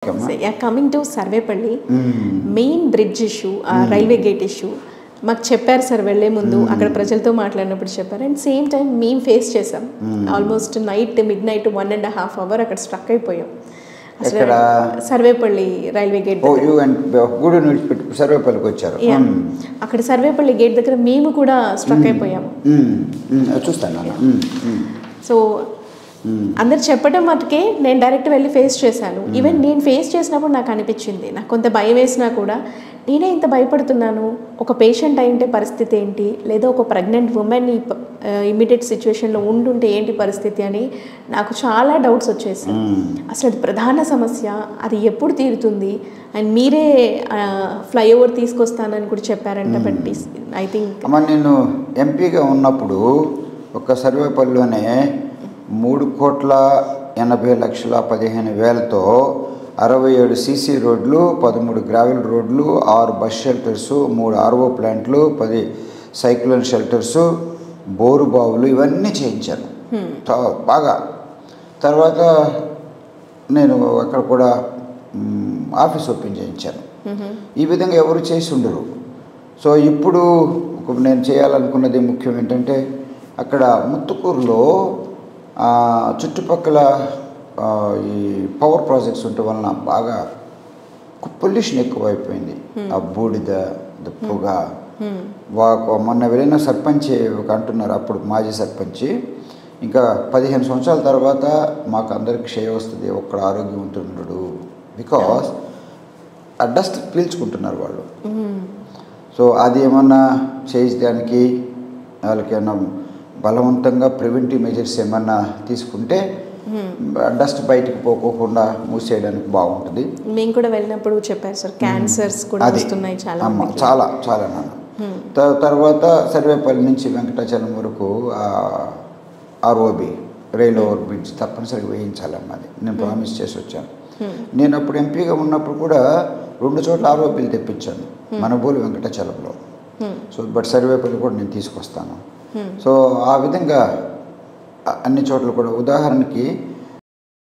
coming to Sarvepalli main bridge issue railway gate issue మాకు చెప్పారు sir వెళ్లే ముందు అక్కడ ప్రజలతో మాట్లాడినప్పుడు చెప్పారు అండ్ సేమ్ టైం మేము ఫేస్ చేసాం ఆల్మోస్ట్ మిడ్ నైట్ 1.5 hours అక్కడ స్ట్రక్ అయిపోయాం అసలు సర్వేపల్లి రైల్వే గేట్ సర్వేపల్లికి వచ్చారు అక్కడ సర్వేపల్లి గేట్ దగ్గర మేము కూడా స్ట్రక్ అయిపోయాము చూస్తాను సో అందరు చెప్పడం మటుకే నేను డైరెక్ట్ వెళ్ళి ఫేస్ చేశాను ఈవెన్ నేను ఫేస్ చేసినప్పుడు నాకు అనిపించింది నాకు కొంత భయం వేసినా కూడా నేనే ఇంత భయపడుతున్నాను ఒక పేషెంట్ అయింటే పరిస్థితి ఏంటి లేదా ఒక ప్రెగ్నెంట్ ఉమెన్ ఇమీడియట్ సిచ్యువేషన్లో ఉండుంటే ఏంటి పరిస్థితి అని నాకు చాలా డౌట్స్ వచ్చేసాయి అసలు అది ప్రధాన సమస్య అది ఎప్పుడు తీరుతుంది అండ్ మీరే ఫ్లైఓవర్ తీసుకొస్తానని కూడా చెప్పారంట బట్ ఐ థింక్ నేను ఎంపీగా ఉన్నప్పుడు ఒక సర్వేపల్లిలోనే 3,80,15,000తో 67 సీసీ రోడ్లు 13 గ్రావెల్ రోడ్లు 6 బస్ షెల్టర్స్ 3 ఆర్ఓ ప్లాంట్లు 10 సైక్లోన్ షెల్టర్స్ బోరు బావులు ఇవన్నీ చేయించాను బాగా తర్వాత నేను అక్కడ కూడా ఆఫీస్ ఓపెన్ చేయించాను ఈ విధంగా ఎవరు చేసి ఉండరు సో ఇప్పుడు నేను చేయాలనుకున్నది ముఖ్యం ఏంటంటే అక్కడ ముత్తుకూరులో చుట్టుపక్కల ఈ పవర్ ప్రాజెక్ట్స్ ఉండటం వలన బాగా పొల్యూషన్ ఎక్కువైపోయింది ఆ బూడిద పొగ మొన్న వెళ్ళిన సర్పంచ్ ఒక అంటున్నారు అప్పుడు మాజీ సర్పంచ్ ఇంకా 15 సంవత్సరాల తర్వాత మాకు అందరికి క్షయ వస్తుంది ఒక్కడ ఆరోగ్యవంతుడు బికాస్ ఆ డస్ట్ పీల్చుకుంటున్నారు వాళ్ళు సో అది ఏమన్నా చేయడానికి వాళ్ళకి ఏమన్నా బలవంతంగా ప్రివెంటివ్ మెజర్స్ ఏమన్నా తీసుకుంటే డస్ట్ బయటికి పోకోకుండా మూసేయడానికి బాగుంటుంది మేము కూడా వెళ్ళినప్పుడు చెప్పారు సార్ క్యాన్సర్స్ కూడా వస్తున్నాయి చాలా చాలా నాన్న తర్వాత సర్వేపల్లి నుంచి వెంకటాచలం వరకు ఆర్ఓబి రైల్ ఓవర్ బ్రిడ్జ్ తప్పనిసరిగా వేయించాలన్నది నేను ప్రామిస్ చేసి వచ్చాను నేను అప్పుడు ఎంపీగా ఉన్నప్పుడు కూడా 2 చోట్ల ఆర్ఓబీలు తెప్పించాను మనబోలు వెంకటాచలంలో సో బట్ సర్వేపల్లి కూడా నేను తీసుకొస్తాను సో ఆ విధంగా అన్ని చోట్ల కూడా ఉదాహరణకి